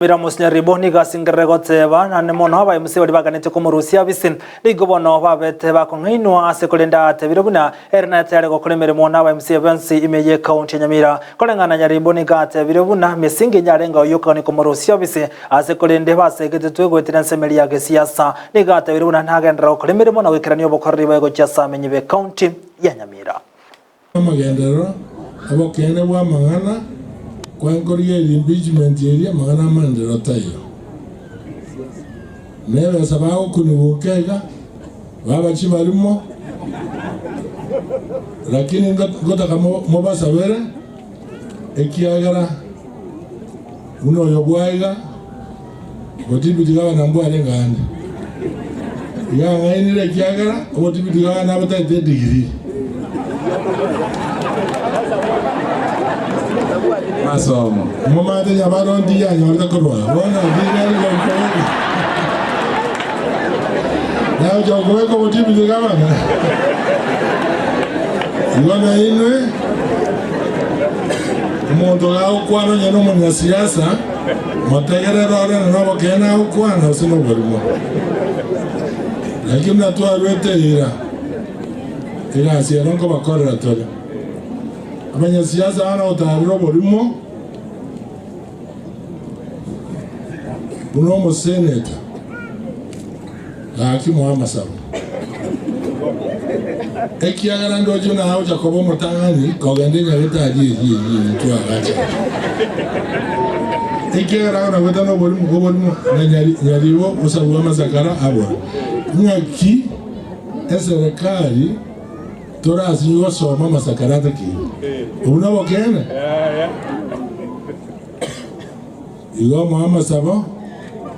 Mira musnyari boni gasingere goteba nane mono aba MC bali baganete ko murusiya bisin ligobono babete bakongaino ase kolenda ate birubuna erna tare go kolemere mona aba MC Evans imeye county Nyamira kolengana nyari boni gate birubuna mesinge nyarenga yoka ni ko murusiya bise ase kolende base gete twego etensemeli ya siasa ni gate birubuna ntagendera kolemere mona wekiraniyo bokorri bago cyasa menyibe county ya Nyamira amagendero abo kene wa mangana kwa ngoriye impeachment area magana mandero tayo nebe sabaho kunibukega baba chibalimo lakini ngota kama mobasa wera ekiagara uno yobwaiga botibidiga na mbwale ngande ya ngaini ekiagara botibidiga na bata degree masomo mama de yabaron dia nyorda korwa bona digari ko na jogo ko botibi de gabana ngona inwe mondo lao kwano nyano mwana siasa motegere rore na nobo kena kwano sino borimo lakini natwa rwete ira siya nko bakorera tole abanya siasa ana utariro borimo uno senator hakimu amasaba ekiagara ndojo na hauja kobo motangani kogende nyaleta aje tu agacha ekiagara na wetano borimo na nyaliwo usabuwa masakara abo nyaki eserikali torazi yosoma masakarata ki unabo kene igo mama sabo